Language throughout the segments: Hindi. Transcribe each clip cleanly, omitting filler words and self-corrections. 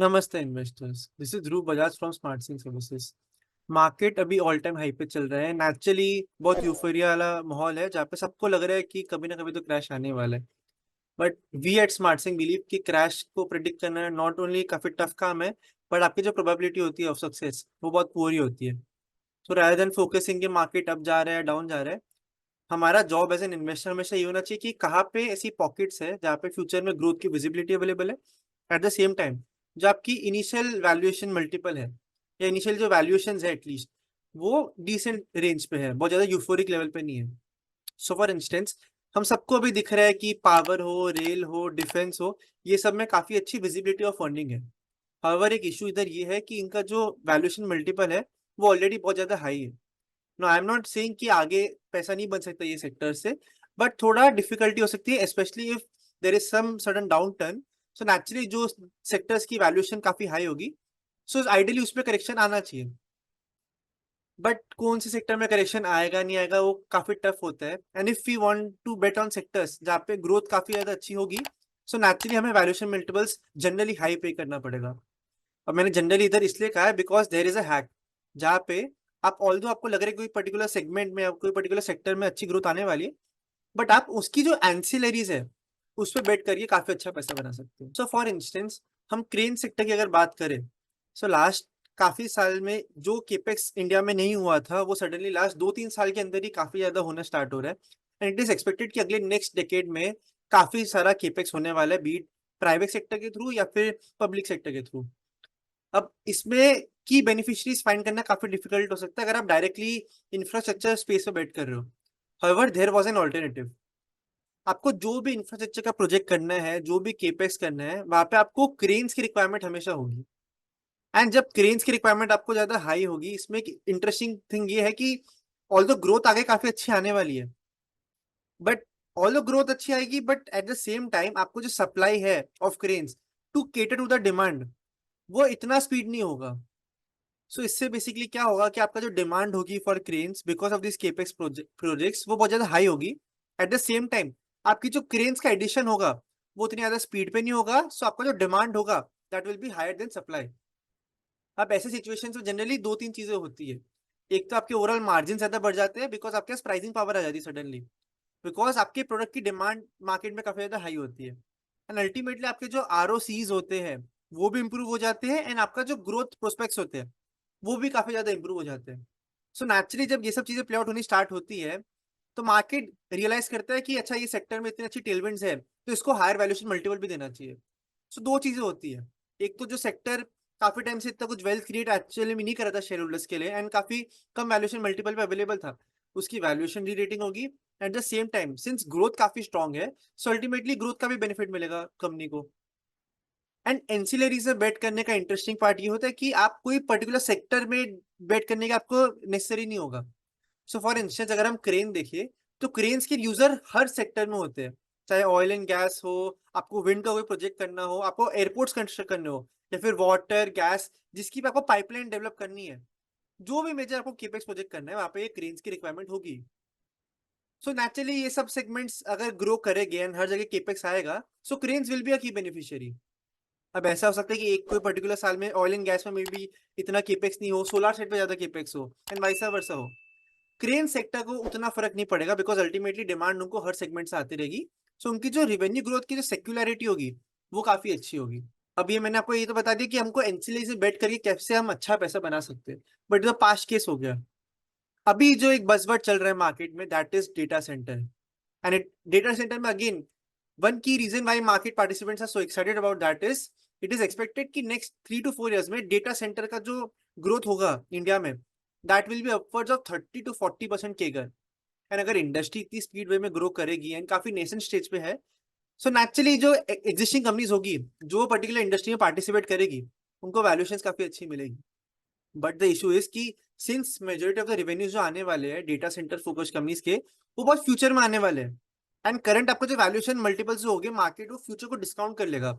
नमस्ते investors. This is Dhruv Bajaj from smart Singh services. Market अभी ऑल टाइम हाई पे चल रहा है। नेचुरली बहुत यूफोरिया वाला माहौल है जहाँ पे सबको लग रहा है कि कभी ना कभी तो क्रैश आने वाला है। But we at Smart Singh believe कि क्रैश को प्रिडिक्ट करना नॉट ओनली काफी टफ काम है, बट आपकी जो प्रोबेबिलिटी होती है ऑफ सक्सेस वो बहुत पूरी होती है। सो रादर देन फोकसिंग कि मार्केट अप जा रहा है डाउन जा रहा है, हमारा जॉब एज एन इन्वेस्टर हमेशा ये होना चाहिए कि कहाँ पे ऐसी पॉकेट्स है जहाँ पे फ्यूचर में ग्रोथ की विजिबिलिटी अवेलेबल है। एट द सेम टाइम जो आपकी इनिशियल वैल्यूएशन मल्टीपल है या इनिशियल जो वैल्यूएशन है एटलीस्ट वो डिसेंट रेंज पे है, बहुत ज्यादा यूफोरिक लेवल पे नहीं है। सो फॉर इंस्टेंस हम सबको अभी दिख रहा है कि पावर हो, रेल हो, डिफेंस हो, ये सब में काफी अच्छी विजिबिलिटी ऑफ फंडिंग है। हाउएवर एक इशू इधर ये है कि इनका जो वैल्यूएशन मल्टीपल है वो ऑलरेडी बहुत ज्यादा हाई है। No, I am not saying कि आगे पैसा नहीं बन सकता ये सेक्टर से, बट थोड़ा डिफिकल्टी हो सकती है specially if there is some sudden downturn. So naturally जो सेक्टर्स की वैल्यूएशन काफी हाई होगी, सो आइडियली उसमें करेक्शन आना चाहिए। बट कौन से सेक्टर में करेक्शन आएगा नहीं आएगा वो काफी टफ होता है। And if we want to bet on sectors जहाँ पे ग्रोथ काफी ज्यादा अच्छी होगी, सो नेचुरली हमें वैल्यूएशन मल्टीपल्स जनरली हाई पे करना पड़ेगा। अब मैंने जनरली इधर इसलिए कहा है because there is a hack जहाँ पे आप ऑल्दो आपको लग रहा है कोई पर्टिकुलर सेगमेंट में, कोई पर्टिकुलर सेक्टर में अच्छी ग्रोथ आने वाली है, बट आप उसकी जो एंसिलरीज है उस पर बेट करके काफी अच्छा पैसा बना सकते हैं। सो फॉर इंस्टेंस हम क्रेन सेक्टर की अगर बात करें, सो लास्ट काफी साल में जो केपेक्स इंडिया में नहीं हुआ था वो सडनली लास्ट 2-3 साल के अंदर ही काफी ज्यादा होना स्टार्ट हो रहा है। एंड इट इज एक्सपेक्टेड कि अगले नेक्स्ट डेकेड में काफी सारा केपेक्स होने वाला है, बीट प्राइवेट सेक्टर के थ्रू या फिर पब्लिक सेक्टर के थ्रू। अब इसमें की बेनिफिशियरीज फाइंड करना काफी डिफिकल्ट हो सकता है अगर आप डायरेक्टली इंफ्रास्ट्रक्चर स्पेस पे बेट कर रहे हो। However there was an alternative. आपको जो भी इंफ्रास्ट्रक्चर का प्रोजेक्ट करना है, जो भी केपेक्स करना है, वहां पे आपको क्रेन्स की रिक्वायरमेंट हमेशा होगी। एंड जब क्रेन्स की रिक्वायरमेंट आपको ज्यादा हाई होगी, इसमें इंटरेस्टिंग थिंग ये है कि ऑल्दो ग्रोथ आगे काफी अच्छी आने वाली है, बट ऑल्दो ग्रोथ अच्छी आएगी but at the same time आपको जो सप्लाई है of cranes to cater to the demand वो इतना स्पीड नहीं होगा। सो इससे बेसिकली क्या होगा कि आपका जो डिमांड होगी for cranes because of this capex projects वो बहुत ज्यादा हाई होगी। एट द सेम टाइम आपकी जो क्रेन्स का एडिशन होगा वो उतनी ज्यादा स्पीड पे नहीं होगा, सो आपका जो डिमांड होगा that will be higher than supply. अब ऐसे सिचुएशन में जनरली दो तीन चीजें होती है। एक तो आपके ओवरऑल मार्जिन ज्यादा बढ़ जाते हैं बिकॉज आपके पास प्राइसिंग पावर आ जाती है सडनली, बिकॉज आपके प्रोडक्ट की डिमांड मार्केट में काफी ज्यादा हाई होती है। एंड अल्टीमेटली आपके जो ROCs होते हैं वो भी इंप्रूव हो जाते हैं, एंड आपका जो ग्रोथ प्रोस्पेक्ट्स होते हैं वो भी काफी ज्यादा इंप्रूव हो जाते हैं। सो नेचुरली जब ये सब चीजें प्ले आउट होनी स्टार्ट होती है तो मार्केट रियलाइज करता है कि अच्छा ये सेक्टर में इतनी अच्छी टेलविंड्स है तो इसको हायर वैल्यूएशन मल्टीपल भी देना चाहिए। सो दो चीजें होती है। एक तो जो सेक्टर काफी टाइम से इतना कुछ वेल्थ क्रिएट एक्चुअली में नहीं कर रहा था शेयर होल्डर्स के लिए एंड काफी कम वैल्यूएशन मल्टीपल पे अवेलेबल था, उसकी वैल्यूएशन री रेटिंग होगी। Eight the same time since growth काफी स्ट्रांग है, सो अल्टीमेटली ग्रोथ का भी बेनिफिट मिलेगा कंपनी को। एंड एंसिलरी से बेट करने का इंटरेस्टिंग पार्ट ये होता है कि आप कोई पर्टिकुलर सेक्टर में बेट करने का आपको नेसेसरी नहीं होगा। सो फॉर इंस्टेंस अगर हम क्रेन देखिए तो क्रेन्स के यूजर हर सेक्टर में होते हैं, चाहे ऑयल एंड गैस हो, आपको विंड का कोई प्रोजेक्ट करना हो, आपको एयरपोर्ट्स कंस्ट्रक्ट करने हो, या फिर वाटर गैस जिसकी भी आपको पाइपलाइन डेवलप करनी है, जो भी मेजर आपको केपेक्स प्रोजेक्ट करना है वहां पे ये क्रेन्स की रिक्वायरमेंट होगी। सो नेचुरली ये सब सेगमेंट्स अगर ग्रो करेंगे एंड हर जगह केपेक्स आएगा, सो क्रेन्स विल बी अ की बेनिफिशियरी। अब ऐसा हो सकता है कि एक कोई पर्टिकुलर साल में ऑयल एंड गैस में मे बी इतना केपेक्स नहीं हो, सोलर सेट पे ज्यादा केपेक्स हो एंड वाइस वर्सा हो। क्रेन सेक्टर को उतना फर्क नहीं पड़ेगा बिकॉज अल्टीमेटली डिमांड उनको हर सेगमेंट से आती रहेगी। सो उनकी जो रेवेन्यू ग्रोथ की जो सेक्युलरिटी होगी वो काफी अच्छी होगी। अब ये मैंने आपको ये तो बता दिया कि हमको एनसीएलटी से बेट करके कैसे हम अच्छा पैसा बना सकते हैं, बट जो पास्ट केस हो गया। अभी जो एक बजवर्ड चल रहा है मार्केट में that is data centre. And it data centre में अगेन वन की reason why market participants are so excited about that is it is expected कि नेक्स्ट 3 to 4 years में डेटा सेंटर का जो ग्रोथ होगा इंडिया में that will be upwards of 30 to 40% CAGR. And अगर इंडस्ट्री इतनी स्पीड वे में ग्रो करेगी एंड काफी नेसेंट स्टेज पे है, सो नेचुरली जो एग्जिस्टिंग कंपनीज होगी जो पर्टिकुलर इंडस्ट्री में पार्टिसिपेट करेगी उनको वैल्यूएशन काफी अच्छी मिलेगी। बट द इशू इज कि since majority of the revenues जो आने वाले हैं डेटा सेंटर फोकस कंपनीज के वो बहुत फ्यूचर में आने वाले हैं, एंड करंट आपको जो वैल्यूएशन मल्टीपल्स जो होंगे मार्केट वो फ्यूचर को डिस्काउंट कर लेगा।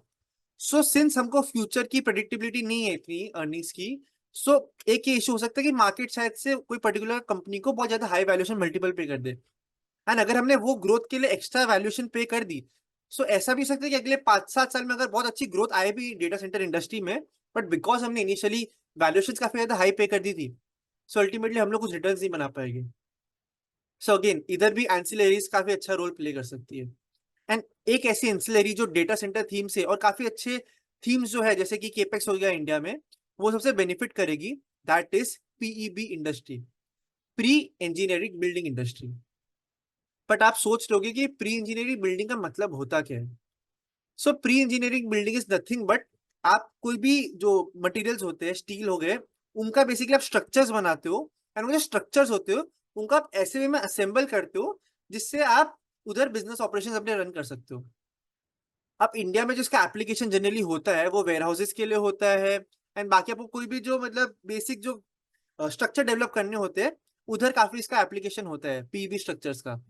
सो सिंस हमको फ्यूचर की प्रेडिक्टेबिलिटी नहीं है इतनी अर्निंग्स की, सो एक ये इशू हो सकता है कि मार्केट शायद से कोई पर्टिकुलर कंपनी को बहुत ज्यादा हाई वैल्यूएशन मल्टीपल पे कर दे। एंड अगर हमने वो ग्रोथ के लिए एक्स्ट्रा वैल्यूएशन पे कर दी, सो ऐसा भी हो सकता है कि अगले 5-7 साल में अगर बहुत अच्छी ग्रोथ आए भी डेटा सेंटर इंडस्ट्री में, बट बिकॉज हमने इनिशियली वैल्यूएशन काफी ज्यादा हाई पे कर दी थी, सो अल्टीमेटली हम लोग कुछ रिटर्न नहीं बना पाएंगे। सो अगेन इधर भी एंसिलरीज काफी अच्छा रोल प्ले कर सकती है। एंड एक ऐसी एंसिलरी जो डेटा सेंटर थीम से और काफी अच्छे थीम्स जो है जैसे कि केपेक्स हो गया इंडिया में, वो सबसे बेनिफिट करेगी, that is PEB industry, pre engineering building industry. But आप सोच लोगे कि प्री इंजीनियरिंग बिल्डिंग का मतलब होता क्या है। सो pre engineering building is nothing but, आप कोई भी जो मटेरियल्स होते हैं, स्टील हो गए, उनका बेसिकली आप स्ट्रक्चर्स बनाते हो। एंड वो जो स्ट्रक्चर्स होते हो उनका आप ऐसे वे में असेंबल करते हो जिससे आप उधर बिजनेस ऑपरेशंस अपने रन कर सकते हो। अब इंडिया में जो इसका एप्लीकेशन जनरली होता है वो वेयर हाउसेस के लिए होता है। एंड बाकी आपको कोई भी जो मतलब बेसिक जो स्ट्रक्चर डेवलप करने होते हैं, उधर काफी इसका एप्लीकेशन होता है पीबी स्ट्रक्चर्स का।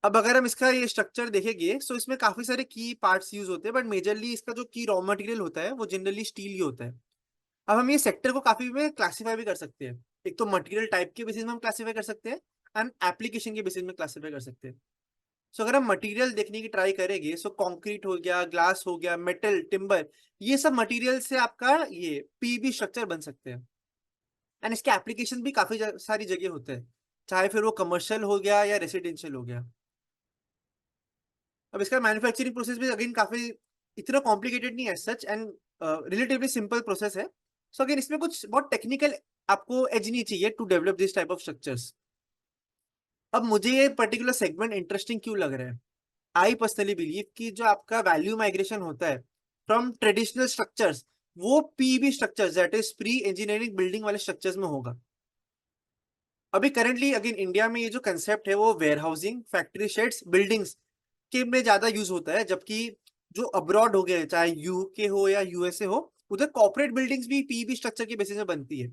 अब अगर हम इसका ये स्ट्रक्चर देखेंगे सो इसमें काफी सारे की पार्ट्स यूज होते हैं, बट मेजरली इसका जो की रॉ मटेरियल होता है वो जनरली स्टील ही होता है। अब हम ये सेक्टर को काफी में क्लासीफाई भी कर सकते हैं। एक तो मटेरियल टाइप के बेसिस में हम क्लासीफाई कर सकते हैं, एंड एप्लीकेशन के बेसिस में क्लासीफाई कर सकते हैं। सो अगर हम मटेरियल देखने की ट्राई करेंगे, सो कंक्रीट हो गया, ग्लास हो गया, मेटल, टिम्बर, ये सब मटेरियल से आपका ये पीबी स्ट्रक्चर बन सकते हैं। एंड इसके एप्लीकेशन भी काफी सारी जगह होते हैं, चाहे फिर वो कमर्शियल हो गया या रेसिडेंशियल हो गया। अब इसका मैन्युफैक्चरिंग प्रोसेस भी अगेन काफी इतना कॉम्प्लिकेटेड नहीं है सच, एंड रिलेटिवली सिंपल प्रोसेस है। सो अगेन इसमें कुछ बहुत टेक्निकल आपको एज नहीं चाहिए to develop this type of structures. अब मुझे ये पर्टिकुलर सेगमेंट इंटरेस्टिंग क्यों लग रहा है? आई पर्सनली बिलीव कि जो आपका वैल्यू माइग्रेशन होता है फ्रॉम ट्रेडिशनल स्ट्रक्चर्स, वो PB structures that is pre engineering building वाले स्ट्रक्चर्स में होगा। अभी करंटली अगेन इंडिया में ये जो कंसेप्ट है वो warehousing, factory sheds, buildings के में ज्यादा यूज होता है, जबकि जो अब्रॉड हो गए चाहे यूके हो या यूएसए हो, उधर कॉर्पोरेट बिल्डिंग्स भी पीबी स्ट्रक्चर के बेसिस में बनती है।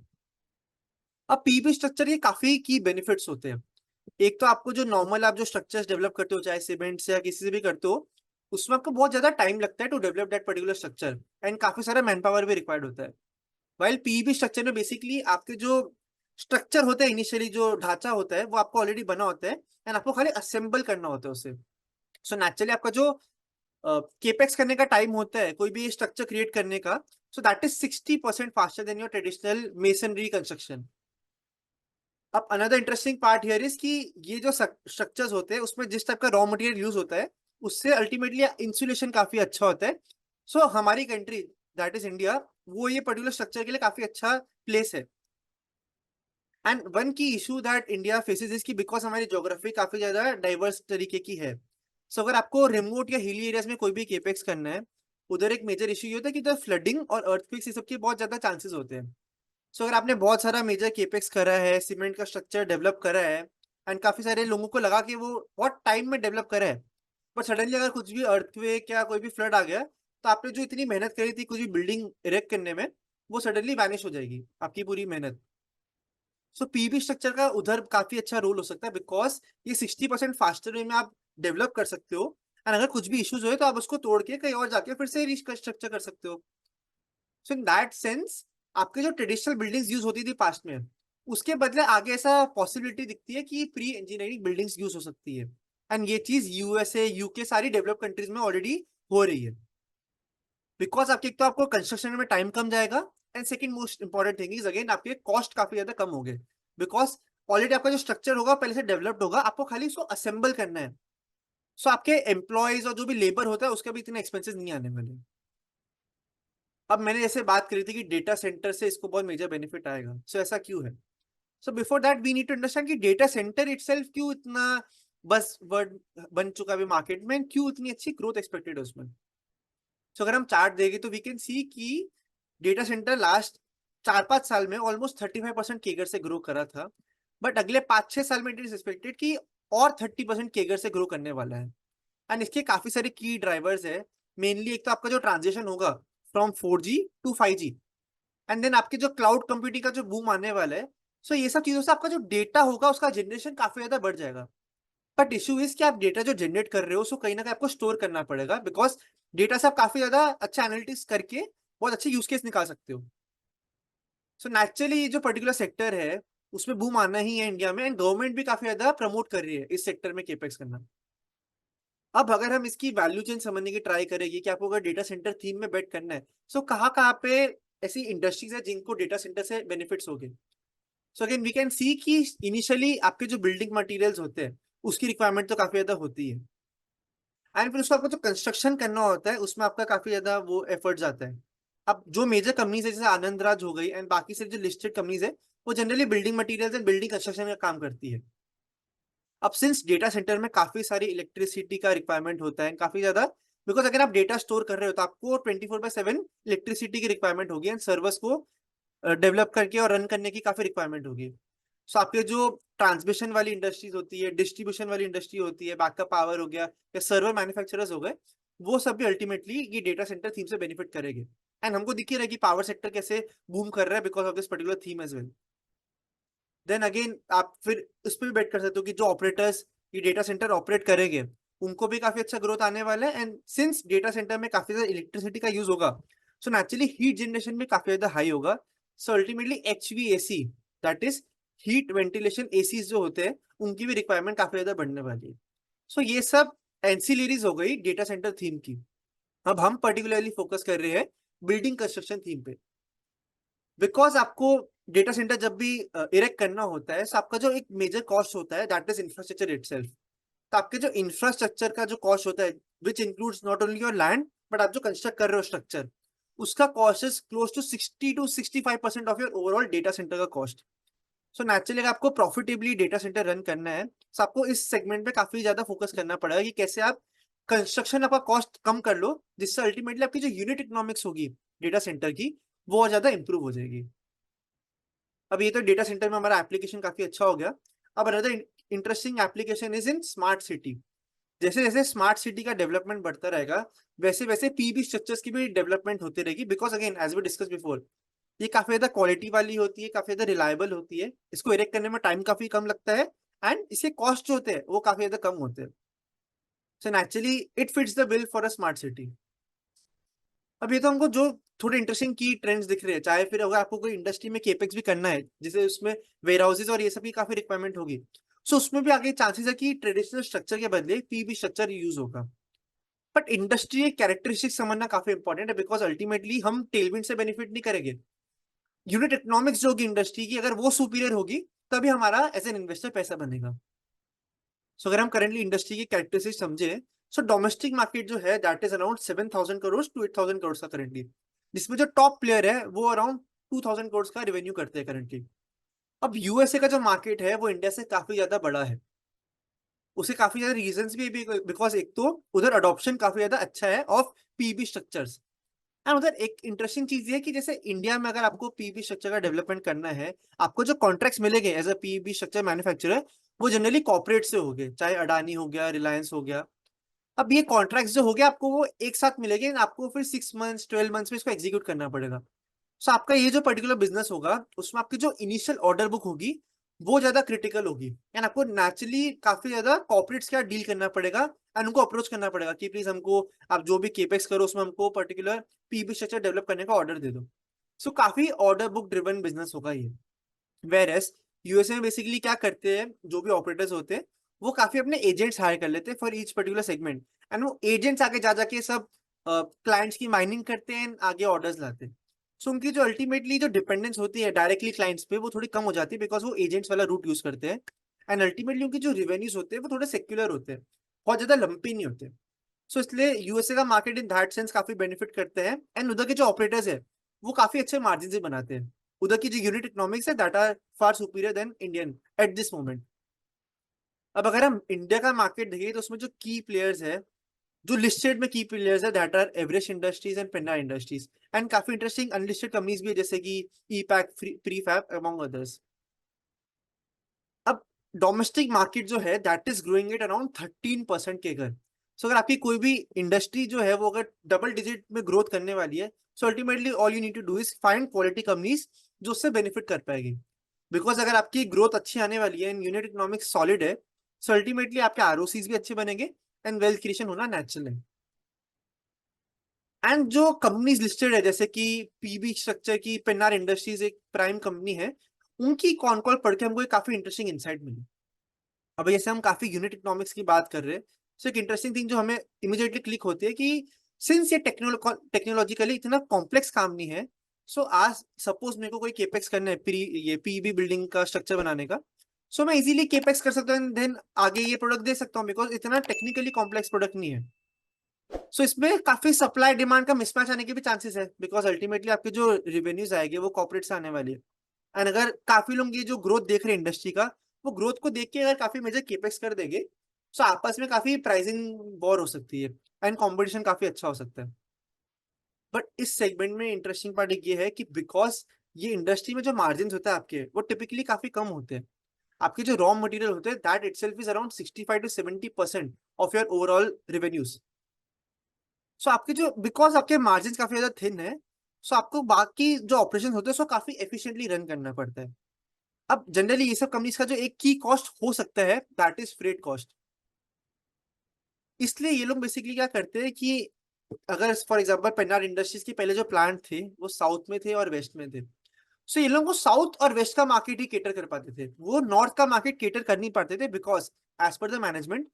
अब पीबी स्ट्रक्चर के काफी की बेनिफिट्स होते हैं। एक तो आपको जो नॉर्मल आप जो स्ट्रक्चर्स डेवलप करते हो चाहे सीमेंट से या किसी से भी करते हो, उसमें आपको बहुत ज्यादा टाइम लगता है to develop that particular structure, and काफी सारा मैन पावर भी रिक्वायर्ड होता है। वाइल पीबी स्ट्रक्चर में बेसिकली आपके जो स्ट्रक्चर होता है, इनिशियली जो ढांचा होता है वो आपको ऑलरेडी बना होता है, एंड आपको खाली असेंबल करना होता है उसे। सो नेचुरली आपका जो केपेक्स करने का टाइम होता है कोई भी स्ट्रक्चर क्रिएट करने का, so that is 60% faster than your traditional masonry construction. अब another interesting part here is कि ये जो स्ट्रक्चर्स होते हैं उसमें जिस टाइप का रॉ मटेरियल यूज होता है, उससे अल्टीमेटली इंसुलेशन काफी अच्छा होता है। सो हमारी कंट्री दैट इज इंडिया, वो ये पर्टिकुलर स्ट्रक्चर के लिए काफी अच्छा प्लेस है। एंड वन की issue that India faces is की बिकॉज हमारी ज्योग्राफी काफी ज्यादा डाइवर्स तरीके की है। सो अगर आपको रिमोट या हिली एरियाज में कोई भी केपेक्स करना है, उधर एक मेजर इशू ये होता है कि उधर फ्लडिंग और अर्थक्वेक्स ये सब के बहुत ज्यादा चांसेस होते हैं। सो अगर आपने बहुत सारा मेजर केपेक्स करा है, सीमेंट का स्ट्रक्चर डेवलप करा है, एंड काफी सारे लोगों को लगा कि वो बहुत टाइम में डेवलप करा है, पर सडनली अगर कुछ भी अर्थक्वेक या कोई भी फ्लड आ गया, तो आपने जो इतनी मेहनत करी थी कुछ भी बिल्डिंग इरेक्ट करने में, वो सडनली वैनिश हो जाएगी आपकी पूरी मेहनत। सो पीबी स्ट्रक्चर का उधर काफी अच्छा रोल हो सकता है, बिकॉज ये 60% फास्टर वे में आप डेवलप कर सकते हो। एंड अगर कुछ भी इश्यूज हो तो आप उसको तोड़ के कहीं और जाके फिर से रिस्ट्रक्चर कर सकते हो। सो इन दैट सेंस आपके जो ट्रेडिशनल बिल्डिंग्स यूज होती थी पास्ट में, उसके बदले आगे ऐसा पॉसिबिलिटी दिखती है कि प्री इंजीनियरिंग बिल्डिंग्स यूज हो सकती है। एंड ये चीज यूएसए, यूके, सारी डेवलप कंट्रीज में ऑलरेडी हो रही है। बिकॉज आपके एक तो आपको कंस्ट्रक्शन में टाइम कम जाएगा, and second most important thing is again आपके कॉस्ट काफी ज्यादा कम हो गए, बिकॉज ऑलरेडी आपका जो स्ट्रक्चर होगा पहले से डेवलप्ड होगा, आपको खाली उसको असेंबल करना है। सो आपके एम्प्लॉयज और जो भी लेबर होता है उसके भी इतने एक्सपेंसेस नहीं आने वाले। अब मैंने जैसे बात करी थी कि डेटा सेंटर से इसको बहुत मेजर बेनिफिट आएगा, सो ऐसा क्यों है? So before that we need to understand कि डेटा सेंटर इटसेल्फ क्यों इतना बस वर्ड बन चुका है मार्केट में, क्यों इतनी अच्छी ग्रोथ एक्सपेक्टेड है उसमें। सो अगर हम चार्ट देंगे तो वी कैन सी कि डेटा सेंटर लास्ट 4-5 साल में ऑलमोस्ट 35% केगर से ग्रो करा था, बट अगले 5-6 साल में इट इज एक्सपेक्टेड कि और 30% केगर से ग्रो करने वाला है। एंड इसके काफी सारे की ड्राइवर्स है। मेनली एक तो आपका जो ट्रांजिशन होगा from 4G to 5G, and then आपके जो क्लाउड कंप्यूटिंग का जो बूम आने वाला है। सो ये सब चीजों से आपका जो डेटा होगा उसका जनरेशन काफी ज्यादा बढ़ जाएगा। बट इशू इज कि आप डेटा जो जनरेट कर रहे हो उसको कहीं ना कहीं आपको स्टोर करना पड़ेगा, बिकॉज डेटा से आप काफी ज्यादा अच्छा एनालिटिक्स करके बहुत अच्छे यूज केस निकाल सकते हो। सो नेचुरली ये जो पर्टिकुलर सेक्टर है उसमें बूम आना ही है इंडिया में, एंड गवर्नमेंट भी काफी ज्यादा प्रमोट कर रही है इस सेक्टर में केपेक्स करना। अब अगर हम इसकी वैल्यू चेन समझने की ट्राई करेंगे कि आपको अगर डेटा सेंटर थीम में बेट करना है, सो कहाँ कहाँ पे ऐसी इंडस्ट्रीज है जिनको डेटा सेंटर से बेनिफिट्स होंगे। So again we can see कि इनिशियली आपके जो बिल्डिंग मटेरियल्स होते हैं उसकी रिक्वायरमेंट तो काफी ज्यादा होती है, एंड फिर उसको आपको जो कंस्ट्रक्शन करना होता है उसमें आपका काफी ज्यादा वो एफर्ट जाता है। अब जो मेजर कंपनीज है जैसे आनंदराज हो गई एंड बाकी से जो लिस्टेड कंपनीज है, वो generally building materials and building construction का काम करती है। अब सिंस डेटा सेंटर में काफी सारी इलेक्ट्रिसिटी का रिक्वायरमेंट होता है काफी ज्यादा, बिकॉज अगर आप डेटा स्टोर कर रहे हो तो आपको 24/7 इलेक्ट्रिसिटी की रिक्वायरमेंट होगी एंड सर्वर्स को डेवलप करके और रन करने की काफी रिक्वायरमेंट होगी। सो आपके जो ट्रांसमिशन वाली इंडस्ट्रीज होती है, डिस्ट्रीब्यूशन वाली इंडस्ट्री होती है, बैकअप पावर हो गया या सर्वर मैन्युफैक्चरर्स हो गए, वो सब भी अल्टीमेटली ये डेटा सेंटर थीम से बेनिफिट करेंगे। एंड हमको दिख ही रहा है कि पावर सेक्टर कैसे बूम कर रहा है because of this particular theme as well. Then again आप फिर उस पर भी बेट कर सकते हो कि जो ऑपरेटर्स ये डेटा सेंटर ऑपरेट करेंगे उनको भी काफी अच्छा ग्रोथ आने वाला है, एंड सिंस डेटा सेंटर में काफी ज्यादा इलेक्ट्रिसिटी का यूज होगा, सो नेचुरली हीट जनरेशन भी काफी ज्यादा हाई होगा। So ultimately HVAC, that is heat ventilation AC जो होते हैं, उनकी भी रिक्वायरमेंट काफी ज्यादा बढ़ने वाली है। सो ये सब एंसिलरीज हो गई डेटा सेंटर थीम की। अब हम पर्टिकुलरली फोकस कर रहे हैं बिल्डिंग कंस्ट्रक्शन थीम पे, बिकॉज आपको डेटा सेंटर जब भी इरेक्ट करना होता है, so आपका जो एक मेजर कॉस्ट होता है दैट इज इंफ्रास्ट्रक्चर इटसेल्फ। तो आपके जो इंफ्रास्ट्रक्चर का जो कॉस्ट होता है, which includes not only your land but आप जो कंस्ट्रक्ट कर रहे हो स्ट्रक्चर, उसका cost is close to 60 to 65% of your overall data centre का कॉस्ट। सो नेचुरली अगर आपको प्रॉफिटेबली डेटा सेंटर रन करना है, तो आपको इस सेगमेंट पे काफी ज्यादा फोकस करना पड़ेगा कि कैसे आप कंस्ट्रक्शन आपका कॉस्ट कम कर लो, जिससे अल्टीमेटली आपकी जो यूनिट इकोनॉमिक्स होगी डेटा सेंटर की, वो और ज्यादा इंप्रूव हो जाएगी। अब ये तो डेटा सेंटर में हमारा एप्लीकेशन काफी अच्छा हो गया। अब another interesting application is in smart city. जैसे जैसे स्मार्ट सिटी का डेवलपमेंट बढ़ता रहेगा, वैसे वैसे पीबी स्ट्रक्चर्स की भी डेवलपमेंट होती रहेगी, because again as we discuss before, ये काफी ज्यादा क्वालिटी वाली होती है, काफी ज्यादा रिलायबल होती है, इसको इरेक्ट करने में टाइम काफी कम लगता है, एंड इसके कॉस्ट जो होते हैं वो काफी ज्यादा कम होते हैं। So naturally it fits the bill for a smart city. अब ये तो हमको जो थोड़े इंटरेस्टिंग की ट्रेंड्स दिख रहे हैं, चाहे फिर अगर आपको कोई इंडस्ट्री में केपेक्स भी करना है जैसे उसमें वेयर हाउसेज और ये सब की काफी रिक्वायरमेंट होगी, सो उसमें भी आगे चांसेस है कि ट्रेडिशनल स्ट्रक्चर के बदले पीबी स्ट्रक्चर यूज होगा। बट इंडस्ट्री कैरेक्टरिस्टिक समझना काफी इंपॉर्टेंट है, बिकॉज अल्टीमेटली हम टेलविंड से बेनिफिट नहीं करेंगे। यूनिट इकोनॉमिक्स जो होगी इंडस्ट्री की, अगर वो सुपीरियर होगी, तभी हमारा एज एन इन्वेस्टर पैसा बनेगा। सो अगर हम करेंटली इंडस्ट्री की कैरेक्टरिस्टिक समझे, सो डोमेस्टिक मार्केट जो है that is around 7,000 crore to 8,000 crore का करेंटली, जिसमें जो टॉप प्लेयर है वो अराउंड 2,000 करोड़ का रेवेन्यू करते हैं करेंटली। अब यूएसए का जो मार्केट है वो इंडिया से काफी ज्यादा बड़ा है। उसे काफी ज्यादा रीजंस भी बिकॉज एक तो उधर अडॉप्शन काफी ज्यादा अच्छा है ऑफ पीबी स्ट्रक्चर्स, एंड उधर एक इंटरेस्टिंग चीज ये है कि जैसे इंडिया में अगर आपको पीबी स्ट्रक्चर का डेवलपमेंट करना है, आपको जो कॉन्ट्रैक्ट्स मिलेंगे as a PB structure manufacturer, वो जनरली कॉर्पोरेट से हो गए, चाहे अडानी हो गया, रिलायंस हो गया। अब ये कॉन्ट्रैक्ट जो हो गया आपको वो एक साथ मिलेंगे, आपको फिर 6 मंथ्स 12 मंथ्स में इसको एग्जीक्यूट करना पड़ेगा। सो आपका ये जो पर्टिकुलर बिजनेस होगा उसमें आपकी जो इनिशियल ऑर्डर बुक होगी वो ज्यादा क्रिटिकल होगी, एंड आपको नेचुरली काफी ज्यादा कॉर्पोरेट्स का डील करना पड़ेगा, एंड उनको अप्रोच करना पड़ेगा कि प्लीज हमको आप जो भी केपेक्स करो उसमें हमको पर्टिकुलर पीबी स्ट्रक्चर डेवलप करने का ऑर्डर दे दो। सो काफी ऑर्डर बुक ड्रिवन बिजनेस होगा ये। वेर एस यूएसए में बेसिकली क्या करते हैं, जो भी ऑपरेटर्स होते हैं वो काफी अपने एजेंट्स हायर कर लेते हैं for each particular segment, and वो एजेंट्स आगे जा जाके सब क्लाइंट्स की माइनिंग करते हैं and आगे ऑर्डर्स लाते हैं। सो उनकी जो अल्टीमेटली जो डिपेंडेंस होती है डायरेक्टली क्लाइंट्स पे वो थोड़ी कम हो जाती है, बिकॉज वो एजेंट्स वाला रूट यूज करते हैं, एंड अल्टीमेटली उनकी जो रिवेन्यूज होते हैं वो थोड़े सेक्युलर होते हैं, बहुत ज्यादा लंपी नहीं होते। सो इसलिए यूएसए का मार्केट इन दैट सेंस काफी बेनिफिट करते हैं, एंड उधर के जो ऑपरेटर्स है वो काफी अच्छे मार्जिन से बनाते हैं। उधर की जो यूनिट इकोनॉमिक्स है that are far superior than Indian at this moment. अब अगर हम इंडिया का मार्केट देखें तो उसमें जो की प्लेयर्स है, जो लिस्टेड में की प्लेयर्स है that are Everest industries and Penna industries, and काफी इंटरेस्टिंग अनलिस्टेड कंपनीज भी है जैसे कि E pack, prefab among others. अब डोमेस्टिक मार्केट जो है that is growing at around 13% के घर। सो अगर आपकी कोई भी इंडस्ट्री जो है वो अगर डबल डिजिट में ग्रोथ करने वाली है, so ultimately all you need to do is find quality companies जो उससे बेनिफिट कर पाएगी। बिकॉज अगर आपकी ग्रोथ अच्छी आने वाली है एंड यूनिट इकोनॉमिक्स सॉलिड है, सो अल्टीमेटली आपके आरओसीज भी अच्छे बनेंगे एंड वेल्थ क्रिएशन होना नेचुरल है। एंड जो कंपनीज लिस्टेड है जैसे कि पीबी स्ट्रक्चर की पेन्नार इंडस्ट्रीज एक प्राइम कंपनी है, उनकी कॉन कॉल पढ़ के हमको एक काफी इंटरेस्टिंग इंसाइट मिली। अब जैसे हम काफी यूनिट इकोनॉमिक्स की बात कर रहे हैं, सो एक इंटरेस्टिंग थिंग जो हमें इमीडिएटली क्लिक होती है कि सिंस ये टेक्नोलॉजिकली इतना कॉम्प्लेक्स काम नहीं है, सो आज सपोज मेरे को कोई केपेक्स करना है ये पीईबी बिल्डिंग का स्ट्रक्चर बनाने का, सो मैं इजीली केपेक्स कर सकता हूँ, देन आगे ये प्रोडक्ट दे सकता हूँ, बिकॉज इतना टेक्निकली कॉम्प्लेक्स प्रोडक्ट नहीं है। सो इसमें काफी सप्लाई डिमांड का मिसमैच आने के भी चांसेस है, बिकॉज अल्टीमेटली आपके जो रिवेन्यूज आएंगे वो कॉर्पोरेट से आने वाली है। एंड अगर काफी लोग ये जो ग्रोथ देख रहे हैं इंडस्ट्री का, वो ग्रोथ को देख के अगर काफी मेजर केपेक्स कर देंगे, तो आपस में काफी प्राइसिंग वॉर हो सकती है एंड कंपटीशन काफी अच्छा हो सकता है। बट इस सेगमेंट में इंटरेस्टिंग पार्ट एक ये है कि बिकॉज ये इंडस्ट्री में जो मार्जिन होता है आपके, वो टिपिकली काफी कम होते हैं। आपके जो रॉ मटेरियल होते हैं that itself is around 65 to 70% of your overall revenues. So आपके जो बिकॉज आपके मार्जिन काफी ज्यादा थिन है, सो आपको बाकी जो ऑपरेशन होते हैं उसको काफी एफिशिएंटली रन करना पड़ता है। अब जनरली ये सब कंपनीज का जो एक की कॉस्ट हो सकता है दैट इज फ्रेट कॉस्ट। इसलिए ये लोग बेसिकली क्या करते हैं कि अगर फॉर एग्जांपल पेनार इंडस्ट्रीज के पहले जो प्लांट थे वो साउथ में थे और वेस्ट में थे, सो ये लोग को साउथ और वेस्ट का मार्केट ही केटर कर पाते थे, वो नॉर्थ का मार्केट केटर कर नहीं पाते थे, because as per the management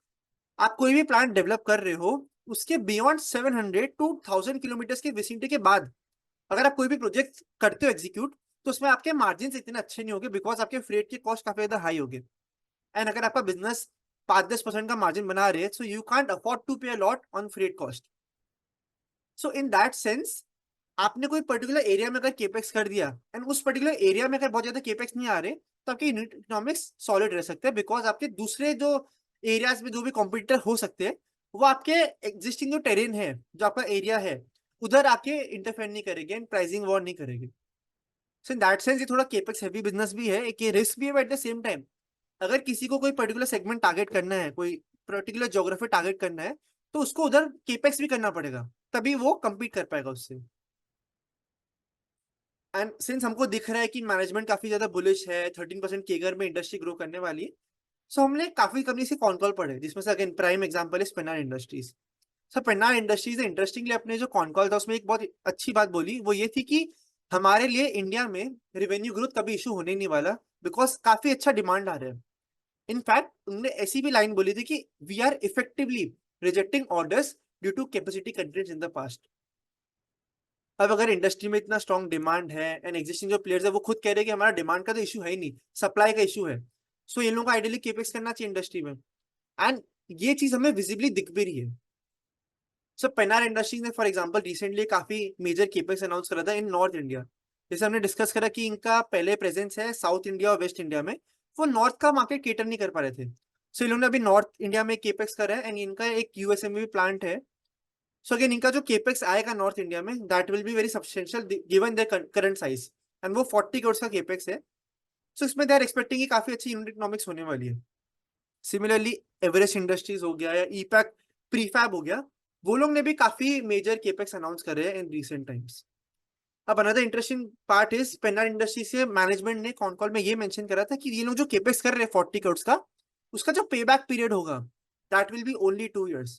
आप कोई भी प्लांट डेवलप कर रहे हो, उसके बियॉन्ड 700 to 1000 किलोमीटर के विसिनिटी के बाद अगर आप कोई भी प्रोजेक्ट करते हो एग्जीक्यूट, तो उसमें आपके मार्जिन इतने अच्छे नहीं होंगे, बिकॉज आपके फ्रेट के कॉस्ट काफी ज्यादा हाई होंगे। एंड अगर आपका बिजनेस 5-10% का मार्जिन बना रहे हैं, so you can't afford to pay a lot on freight cost. So in that sense आपने कोई पर्टिकुलर एरिया में अगर केपेक्स कर दिया एंड उस पर्टिकुलर एरिया में अगर बहुत ज्यादा केपेक्स नहीं आ रहे, तो आपके यूनिट इकोनॉमिक्स सॉलिड रह सकते हैं, बिकॉज आपके दूसरे जो एरियाज में जो भी कॉम्पिटिटर हो सकते हैं, वो आपके एग्जिस्टिंग जो टेरेन है, जो आपका एरिया है, उधर आके इंटरफेयर नहीं करेंगे एंड प्राइसिंग वॉर नहीं करेंगे। सो इन दैट सेंस ये थोड़ा केपेक्स हैवी बिजनेस भी है, एक ये रिस्क भी है, एट द सेम टाइम अगर किसी को कोई पर्टिकुलर सेगमेंट टारगेट करना है, कोई पर्टिकुलर ज्योग्राफी टारगेट करना है, तो उसको उधर केपेक्स भी करना पड़ेगा, तभी वो compete कर पाएगा उससे। एंड सिंस हमको दिख रहा है कि मैनेजमेंट काफी ज्यादा बुलिश है, 13% केगर में इंडस्ट्री ग्रो करने वाली है, सो हमने काफी कंपनी से कॉन कॉल पढ़े, जिसमें से अगेन प्राइम एग्जांपल है Penner industries. Sir Penner industries ने इंटरेस्टिंगली अपने जो कॉन कॉल था उसमें एक बहुत अच्छी बात बोली, वो ये थी कि हमारे लिए इंडिया में रेवेन्यू ग्रोथ कभी इशू होने नहीं वाला, बिकॉज काफी अच्छा डिमांड आ रहा है। इनफैक्ट उन्होंने ऐसी भी लाइन बोली थी कि we are effectively rejecting orders due to capacity constraints in the past. अब अगर इंडस्ट्री में इतना स्ट्रॉन्ग डिमांड है एंड एग्जिस्टिंग जो प्लेयर्स है वो खुद कह रहे हैं कि हमारा डिमांड का तो इशू है ही नहीं, सप्लाई का इशू है, सो इन लोगों को आइडियली केपेक्स करना चाहिए इंडस्ट्री में। एंड ये चीज हमें विजिबली दिख भी रही है। सो पेनार इंडस्ट्रीज ने फॉर एग्जांपल रिसेंटली काफी मेजर केपेक्स अनाउंस करा था इन नॉर्थ इंडिया। जैसे हमने डिस्कस करा कि इनका पहले प्रेजेंस है साउथ इंडिया और वेस्ट इंडिया में, वो नॉर्थ का मार्केट केटर नहीं कर पा रहे थे, सो इन लोगों ने अभी नॉर्थ इंडिया में केपेक्स करा है एंड इनका एक यूएसए में भी प्लांट है। सो अगेन इनका जो केपेक्स आएगा नॉर्थ इंडिया में that will be very substantial given their current size, and वो 40 करोड़ का केपेक्स है। सो इसमें दे आर एक्सपेक्टिंग कि काफी अच्छी यूनिट इकोनॉमिक्स होने वाली है। सिमिलरली एवरेस्ट इंडस्ट्रीज हो गया या ईपैक प्रीफैब हो गया, वो लोग ने भी काफी मेजर केपेक्स अनाउंस करे हैं इन रिसेंट टाइम्स। अब another interesting part is Penner industry से मैनेजमेंट ने कॉन कॉल में ये मेंशन करा था कि ये लोग जो केपेक्स कर रहे हैं 40 करोड़ का, उसका जो पे बैक पीरियड होगा that will B only 2 years।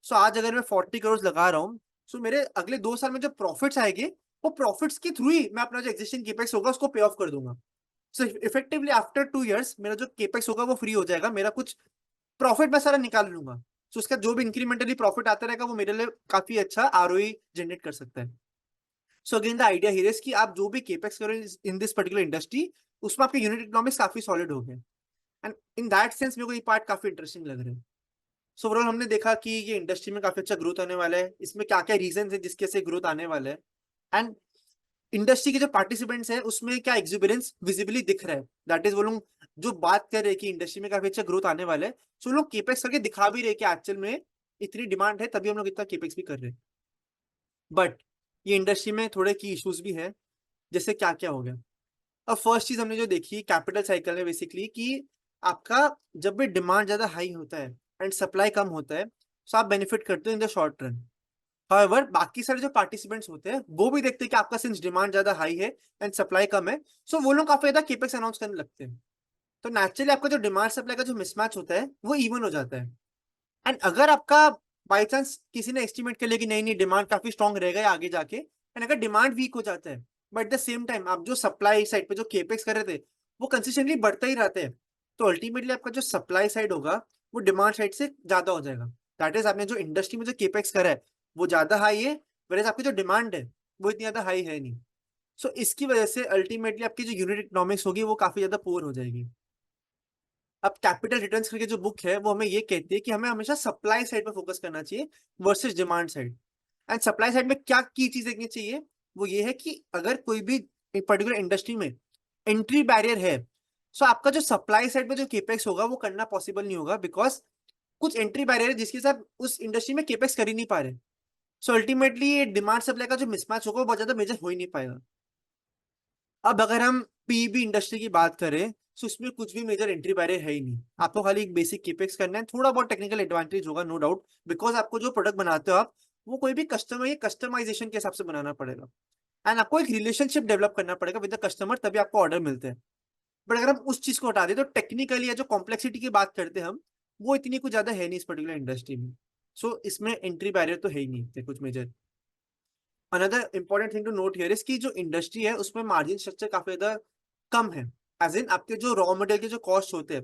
सो आज अगर मैं 40 करोड़ लगा रहा हूँ, सो मेरे अगले 2 साल में जो प्रॉफिट्स आएंगे, वो प्रॉफिट्स के थ्रू ही मैं अपना जो एक्जिस्टिंग केपेक्स होगा उसको पे ऑफ कर दूंगा। सो इफेक्टिवली आफ्टर 2 years मेरा जो केपेक्स होगा वो फ्री हो जाएगा, मेरा कुछ प्रॉफिट मैं सारा निकाल लूंगा। सो उसका जो भी इंक्रीमेंटली प्रॉफिट आता रहेगा वो मेरे लिए काफी अच्छा आरओई जनरेट कर सकता है। So again the idea here is कि आप जो भी केपेक्स करो इन दिस पर्टिकुलर इंडस्ट्री, उसमें आपके यूनिट इकोनॉमिक्स काफी सॉलिड हो गए। एंड इन दैट सेंस मेरे को ये पार्ट काफी इंटरेस्टिंग लग रहा है। सो ओवरऑल हमने देखा कि ये इंडस्ट्री में काफी अच्छा ग्रोथ आने वाला है, इसमें क्या क्या रीजन है जिसके से ग्रोथ आने वाला है, एंड इंडस्ट्री के जो पार्टिसिपेंट्स है उसमें क्या एग्जिबिलेंस विजिबली दिख रहा है, दैट इज वो लोग जो बात कर रहे हैं कि इंडस्ट्री में काफी अच्छा ग्रोथ आने वाला है, सो लोग केपेक्स करके दिखा भी रहे कि एक्चुअल में इतनी डिमांड है तभी हम लोग इतना केपेक्स भी कर रहे हैं। बट ये इंडस्ट्री में थोड़े की इश्यूज भी है, जैसे क्या क्या हो गया। अब फर्स्ट चीज हमने जो देखी कैपिटल साइकिल में बेसिकली कि आपका जब भी डिमांड ज्यादा हाई होता है एंड सप्लाई कम होता है, तो आप बेनिफिट करते हो in the short run. However बाकी सारे जो पार्टिसिपेंट्स होते हैं वो भी देखते हैं कि आपका सिंस डिमांड ज्यादा हाई है एंड सप्लाई कम है, सो वो लोग काफी ज्यादा केपेक्स अनाउंस करने लगते हैं। तो नेचुरली आपका जो डिमांड सप्लाई का जो मिसमैच होता है वो इवन हो जाता है। एंड अगर आपका बाई चांस किसी ने एस्टिमेट कर लिया कि नहीं नहीं डिमांड काफी स्ट्रॉन्ग रहेगा आगे जाके, एंड अगर डिमांड वीक हो जाता है but at the same time आप जो सप्लाई साइड पे जो केपेक्स कर रहे थे वो कंसिस्टेंटली बढ़ता ही रहते हैं, तो अल्टीमेटली आपका जो सप्लाई साइड होगा वो डिमांड साइड से ज्यादा हो जाएगा। दैट इज आपने जो इंडस्ट्री में जो केपेक्स करा है वो ज्यादा हाई है, whereas आपकी जो डिमांड है वो इतनी ज्यादा हाई है नहीं। सो इसकी वजह से अल्टीमेटली आपकी जो यूनिट इकोनॉमिक्स होगी वो काफी ज्यादा पुअर हो जाएगी। अब कैपिटल रिटर्न्स करके जो बुक है वो हमें ये कहती है कि हमें हमेशा सप्लाई साइड पर फोकस करना चाहिए versus demand side. And supply side में क्या की चीज देखनी चाहिए, वो ये है कि अगर कोई भी एक पर्टिकुलर इंडस्ट्री में एंट्री बैरियर है, सो आपका जो सप्लाई साइड पे जो केपेक्स होगा वो करना पॉसिबल नहीं होगा, बिकॉज कुछ एंट्री बैरियर है जिसके साथ उस इंडस्ट्री में केपेक्स कर ही नहीं पा रहे। सो अल्टीमेटली ये डिमांड सप्लाई का जो मिसमैच होगा वो बहुत ज्यादा मेजर हो ही नहीं पाएगा। अब अगर हम पीबी इंडस्ट्री की बात करें तो उसमें कुछ भी मेजर एंट्री बैरियर है ही नहीं, आपको खाली एक बेसिक केपेक्स करना है, थोड़ा बहुत टेक्निकल एडवांटेज होगा नो डाउट, बिकॉज आपको जो प्रोडक्ट बनाते हो आप वो कोई भी कस्टमर या कस्टमाइजेशन के हिसाब से बनाना पड़ेगा, एंड आपको एक रिलेशनशिप डेवलप करना पड़ेगा विद द कस्टमर, तभी आपको ऑर्डर मिलते हैं। बट अगर हम उस चीज को हटा दें तो टेक्निकली या जो कॉम्प्लेक्सिटी की बात करते हैं हम, वो इतनी कुछ ज्यादा है नहीं इस पर्टिकुलर इंडस्ट्री में। सो इसमें एंट्री बैरियर तो है ही नहीं कुछ major. Another important thing to note here is कि जो इंडस्ट्री है उसमें मार्जिन स्ट्रक्चर काफी ज्यादा कम है, एज इन आपके जो रॉ मटेरियल के जो कॉस्ट होते हैं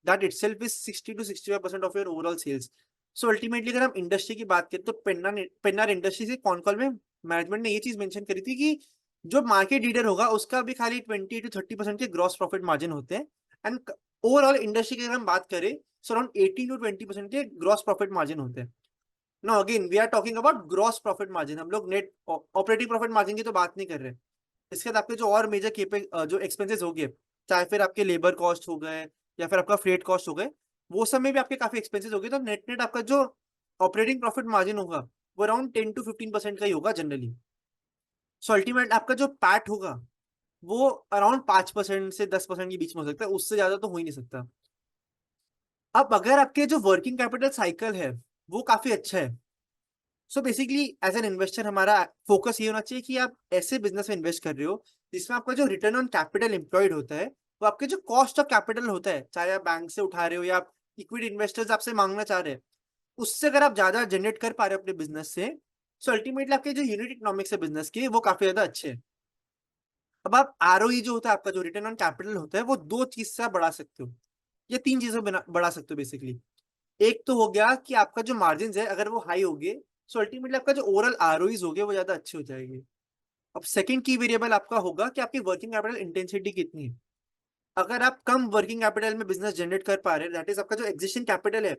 that itself is 60 to 65% of your overall sales. So ultimately अगर हम इंडस्ट्री की बात करें तो पेन्नार इंडस्ट्री से कॉन कॉल में मैनेजमेंट ने ये चीज मेंशन करी थी कि जो मार्केट लीडर होगा उसका भी खाली 20 to 30% के ग्रॉस प्रॉफिट मार्जिन होते हैं, एंड ओवरऑल इंडस्ट्री की अगर हम बात करें सो अराउंड 18 to 20% के ग्रॉस प्रॉफिट मार्जिन होते हैं। No again we are talking about gross profit margin, हम लोग नेट ऑपरेटिंग प्रॉफिट मार्जिन की तो बात नहीं कर रहे। इसके बाद आपके जो और मेजर केपे जो एक्सपेंसेस हो गए, चाहे फिर आपके लेबर कॉस्ट हो गए या फिर आपका फ्रेट कॉस्ट हो गए, वो सब में भी आपके काफी एक्सपेंसेस हो गए, तो नेट नेट आपका जो ऑपरेटिंग प्रॉफिट मार्जिन होगा वो अराउंड 10 to 15% का ही होगा जनरली। सो अल्टीमेट आपका जो पैट होगा वो अराउंड 5% से 10% के बीच में हो सकता है, उससे ज्यादा तो हो ही नहीं सकता। अब अगर आपके जो वर्किंग कैपिटल साइकिल है वो काफी अच्छा है, सो बेसिकली एज एन इन्वेस्टर हमारा फोकस ये होना चाहिए कि आप ऐसे बिजनेस में इन्वेस्ट कर रहे हो जिसमें आपका जो रिटर्न ऑन कैपिटल एम्प्लॉयड होता है वो आपके जो कॉस्ट ऑफ कैपिटल होता है, चाहे आप बैंक से उठा रहे हो या आप इक्विटी इन्वेस्टर्स आपसे मांगना चाह रहे हैं, उससे अगर आप ज्यादा जनरेट कर पा रहे हो अपने बिजनेस से, सो अल्टीमेटली आपके जो यूनिट इकोनॉमिक्स है बिजनेस के वो काफी ज्यादा अच्छे हैं। अब आप आरओई जो होता है आपका जो रिटर्न ऑन कैपिटल होता है वो दो चीज से आप बढ़ा सकते हो, या तीन चीजों में बढ़ा सकते हो बेसिकली। एक तो हो गया कि आपका जो मार्जिन है अगर वो हाई होगे सो अल्टीमेटली आपका जो ओवरऑल आरओईज होगे वो ज्यादा अच्छे हो जाएंगे। अब सेकंड की वेरिएबल आपका होगा कि आपकी वर्किंग कैपिटल इंटेंसिटी कितनी है। अगर आप कम वर्किंग कैपिटल में बिजनेस जनरेट कर पा रहे हैं, दैट इज आपका जो एग्जिस्टिंग कैपिटल है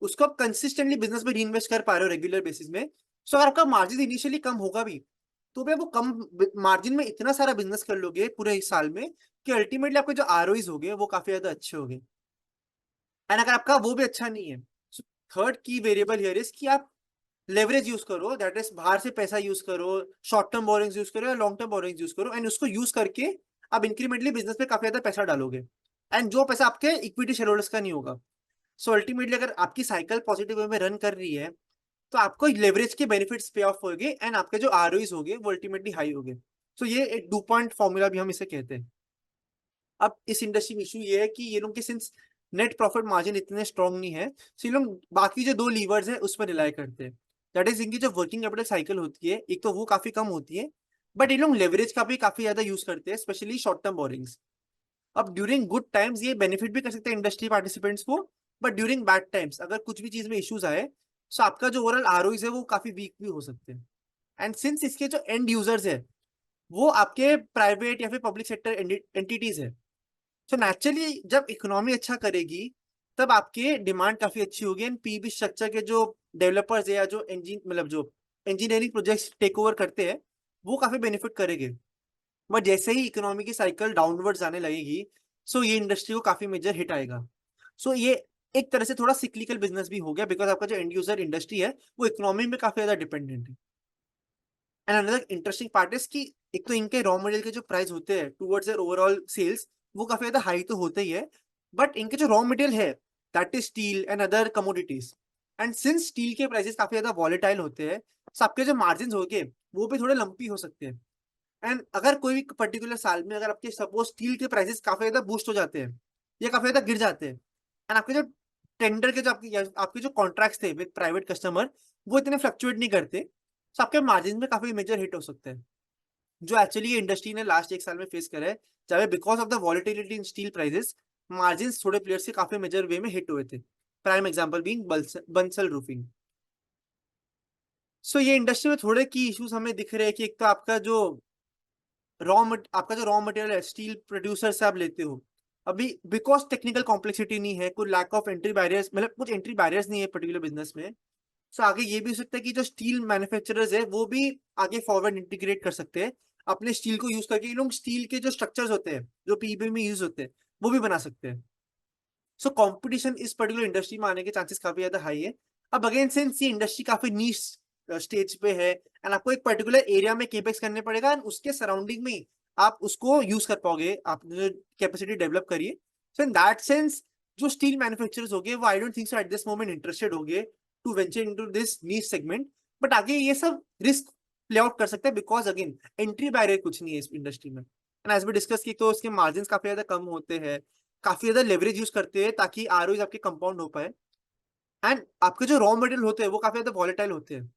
उसको आप कंसिस्टेंटली बिजनेस में रीइन्वेस्ट कर पा रहे हो रेगुलर बेसिस में, सो अगर आपका मार्जिन इनिशियली कम होगा भी तो भी वो कम मार्जिन में इतना सारा बिजनेस कर लोगे पूरे इस साल में कि अल्टीमेटली आपके जो आरओईज हो गए वो काफी ज्यादा अच्छे हो गए। एंड अगर आपका वो भी अच्छा नहीं है, थर्ड की वेरिएबल हियर इज कि आप लेवरेज यूज करो, दैट इज बाहर से पैसा यूज करो, शॉर्ट टर्म बोरिंग्स यूज करो या लॉन्ग टर्म बोरिंग्स यूज करो, एंड उसको यूज करके आप इंक्रीमेंटली बिजनेस में काफी ज्यादा पैसा डालोगे, एंड जो पैसा आपके इक्विटी शेयर होल्डर्स का नहीं होगा। सो अल्टीमेटली अगर आपकी साइकिल पॉजिटिव वे में रन कर रही है तो आपको लेवरेज के बेनिफिट्स पे ऑफ होंगे एंड आपके जो आरओईज होंगे वो अल्टीमेटली हाई होंगे। सो ये एक 2 पॉइंट फॉर्मूला भी हम इसे कहते हैं। अब इस इंडस्ट्री में इशू ये है कि ये लोग के सिंस नेट प्रॉफिट मार्जिन इतने स्ट्रॉन्ग नहीं है, सो ये लोग बाकी जो दो लीवर्स है उस पर रिलाई करते हैं, दैट इज इनकी जो वर्किंग कैपिटल साइकिल होती है एक तो वो काफी कम होती है, बट ये लोग लेवरेज का भी काफी ज्यादा यूज करते हैं स्पेशली शॉर्ट टर्म बोरिंग्स। अब ड्यूरिंग गुड टाइम्स ये बेनिफिट भी कर सकते हैं इंडस्ट्री पार्टिसिपेंट्स को, बट ड्यूरिंग बैड टाइम्स अगर कुछ भी चीज में इश्यूज आए तो आपका जो ओवरऑल आरओईज है वो काफी वीक भी हो सकते हैं। एंड सिंस इसके जो एंड यूजर्स है वो आपके प्राइवेट या फिर पब्लिक सेक्टर एंटिटीज है, तो नेचुरली जब इकोनॉमी अच्छा करेगी तब आपके डिमांड काफी अच्छी होगी, एंड पीबी स्ट्रक्चर के जो डेवलपर्स है या जो जो इंजीनियरिंग प्रोजेक्ट्स टेक ओवर करते हैं वो काफी बेनिफिट करेंगे। बट जैसे ही इकोनॉमी की साइकिल डाउनवर्ड जाने लगेगी सो ये इंडस्ट्री को काफी मेजर हिट आएगा। सो ये एक तरह से थोड़ा सिक्लिकल बिजनेस भी हो गया, बिकॉज आपका जो एंड यूजर इंडस्ट्री है वो इकोनॉमी में काफी ज्यादा डिपेंडेंट है। And another interesting part is कि एक तो इनके रॉ मटेरियल के जो प्राइस होते हैं टुवर्ड्स देयर ओवरऑल सेल्स वो काफी ज्यादा हाई तो होते ही है, बट इनके जो रॉ मटेरियल है that is steel and other commodities, and since steel के प्राइसेस काफी ज्यादा वॉलेटाइल होते हैं तो आपके जो मार्जिन होंगे वो भी थोड़े लंपी हो सकते हैं। एंड अगर कोई भी पर्टिकुलर साल में अगर आपके सपोज स्टील के प्राइसेस काफी ज्यादा बूस्ट हो जाते हैं या काफी ज्यादा गिर जाते हैं, एंड आपके जो टेंडर के जो आपके जो कॉन्ट्रैक्ट्स थे विद प्राइवेट कस्टमर वो इतने फ्लक्चुएट नहीं करते, तो आपके मार्जिन में काफी मेजर हिट हो सकता है, जो एक्चुअली ये इंडस्ट्री ने लास्ट एक साल में फेस करा है, चाहे because of the volatility in steel prices margin थोड़े प्लेयर्स से काफी मेजर वे में हिट हुए थे। Prime example being Bansal roofing. So ये इंडस्ट्री में थोड़े की इश्यूज हमें दिख रहे हैं कि एक तो आपका जो रॉ मटेरियल है, स्टील प्रोड्यूसर से आप लेते हो, अभी बिकॉज टेक्निकल कॉम्प्लेक्सिटी नहीं है, कोई लैक ऑफ एंट्री बैरियर्स, मतलब कुछ एंट्री बैरियर्स नहीं है पर्टिकुलर बिजनेस में। सो आगे ये भी हो सकता है कि जो स्टील मैन्युफैक्चरर्स है वो भी आगे फॉरवर्ड इंटीग्रेट कर सकते हैं अपने स्टील को यूज करके। ये लोग स्टील के जो स्ट्रक्चर्स होते हैं जो पीईबी में यूज होते हैं वो भी बना सकते हैं। सो कंपटीशन इस पर्टिकुलर इंडस्ट्री में आने के चांसेस काफी ज्यादा हाई है। अब अगेन सिंस ये इंडस्ट्री काफी नीश स्टेज पे है एंड आपको एक पर्टिकुलर एरिया में केपेक्स करने पड़ेगा एंड उसके सराउंडिंग में आप उसको यूज कर पाओगे, आपने जो कैपेसिटी डेवलप करिए। सो इन दैट सेंस जो स्टील मैन्युफैक्चरर्स हो गए वो I don't think so at this moment interested हो गए to venture into this niche segment. But आगे ये सब रिस्क प्ले आउट कर सकते हैं बिकॉज अगेन एंट्री बैरियर कुछ नहीं है इस इंडस्ट्री में। एंड एज वी डिस्कस की तो उसके मार्जिन काफी ज्यादा कम होते हैं, काफी ज्यादा लेवरेज यूज करते हैं ताकि आरओज आपके कंपाउंड हो पाए एंड आपके जो रॉ मटेरियल होते हैं वो काफी ज्यादा वॉलेटाइल होते हैं।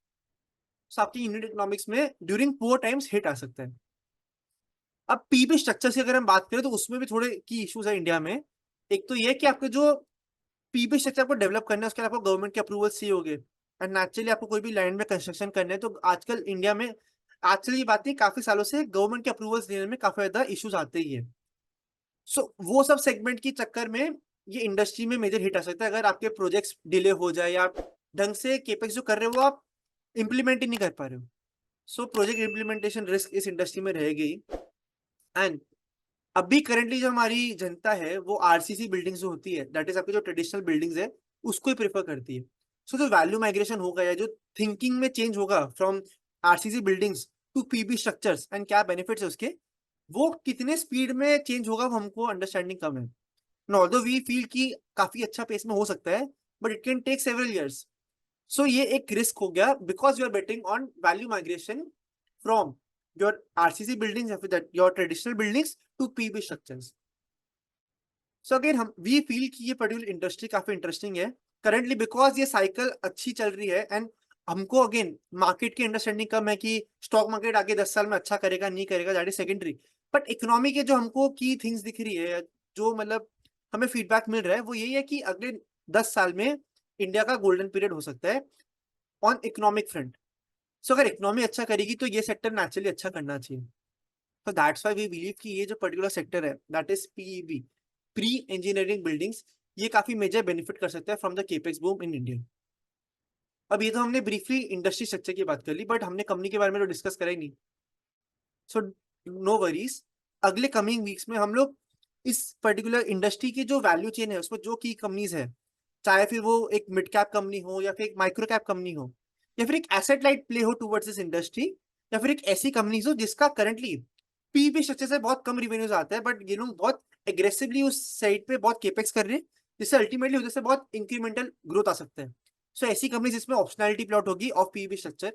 सो आपकी यूनिट इकोनॉमिक्स में ड्यूरिंग पुअर टाइम्स हिट आ सकता है। अब पीबी स्ट्रक्चर की अगर हम बात करें तो उसमें भी थोड़े की इश्यूज है इंडिया में। एक तो ये कि आपके जो पीबी स्ट्रक्चर आपको डेवलप करना है उसके लिए आपको गवर्नमेंट के अप्रूवल चाहिए होंगे एंड नेचुरली आपको कोई भी लैंड में कंस्ट्रक्शन करना है तो आजकल इंडिया में, आजकल ये बात नहीं काफी सालों से गवर्नमेंट के अप्रूवल्स देने में काफी ज्यादा इश्यूज आते ही है। सो वो सब सेगमेंट के चक्कर में ये इंडस्ट्री में मेजर हिट आ सकता है अगर आपके प्रोजेक्ट्स डिले हो जाए या आप ढंग से केपेक्स जो कर रहे हो वो आप इम्प्लीमेंट ही नहीं कर पा रहे हो। सो प्रोजेक्ट इम्प्लीमेंटेशन रिस्क इस इंडस्ट्री में रहेगी। एंड अभी करेंटली जो हमारी जनता है वो आरसीसी बिल्डिंग्स जो होती है, दैट इज आपकी जो ट्रेडिशनल बिल्डिंग्स है उसको ही प्रेफर करती है। सो जो वैल्यू माइग्रेशन होगा या जो थिंकिंग में चेंज होगा from RCC buildings to PB structures and क्या बेनिफिट्स है उसके, वो कितने स्पीड में चेंज होगा वो हमको अंडरस्टैंडिंग कम है। ऑल्दो वी फील कि काफी अच्छा पेस में हो सकता है but it can take several years. So ये एक रिस्क हो गया because you are betting on value migration from your RCC buildings या फिर your traditional buildings to PB structures. So again हम वी फील कि ये पर्टिकुलर इंडस्ट्री काफी इंटरेस्टिंग है करेंटली बिकॉज ये साइकिल अच्छी चल रही है एंड हमको अगेन मार्केट की अंडरस्टैंडिंग कम है कि स्टॉक मार्केट आगे 10 साल में अच्छा करेगा नहीं करेगा, that is secondary. But economy के जो हमको की थिंग्स दिख रही है, जो मतलब हमें फीडबैक मिल रहा है वो यही है कि अगले 10 साल में इंडिया का गोल्डन पीरियड हो सकता है ऑन इकोनॉमिक फ्रंट। सो अगर इकोनॉमी अच्छा करेगी तो ये सेक्टर नेचुरली अच्छा करना चाहिए। तो दैट्स व्हाई वी बिलीव कि ये जो पर्टिकुलर सेक्टर है that is PEB, pre engineering buildings, ये काफी मेजर बेनिफिट कर सकता है from the capex boom in India. अब ये तो हमने ब्रीफली इंडस्ट्री स्ट्रक्चर की बात कर ली बट हमने कंपनी के बारे में तो डिस्कस करा ही नहीं। सो नो वरीज, अगले कमिंग वीक्स में हम लोग इस पर्टिकुलर इंडस्ट्री की जो वैल्यू चेन है उसमें जो की कंपनीज है, चाहे फिर वो एक मिड कैप कंपनी हो या फिर एक माइक्रो कैप कंपनी हो या फिर एक एसेट लाइट प्ले हो टूवर्ड्स दिस इंडस्ट्री, या फिर एक ऐसी कंपनीज हो जिसका करंटली पीबी स्ट्रक्चर से बहुत कम रिवेन्यूज आता है बट ये लोग बहुत एग्रेसिवली उस साइड पे बहुत केपेक्स कर रहे हैं जिससे अल्टीमेटली उधर से बहुत इंक्रीमेंटल ग्रोथ आ सकता है। सो ऐसी कंपनी जिसमें ऑप्शनैलिटी प्लॉट होगी ऑफ पीबी स्ट्रक्चर,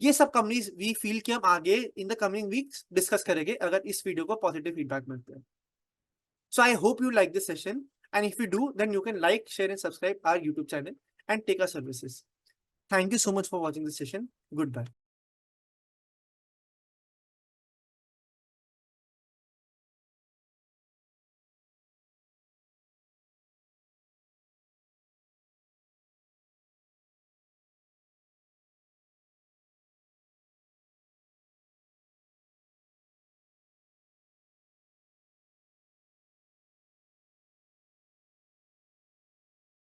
ये सब कंपनीज वी फील कि हम आगे in the coming weeks discuss करेंगे अगर इस वीडियो को पॉजिटिव फीडबैक मिलते हैं। So I hope you like this session and if you do then you can like share and subscribe our YouTube channel and take our services. Thank you so much for watching this session. Good bye.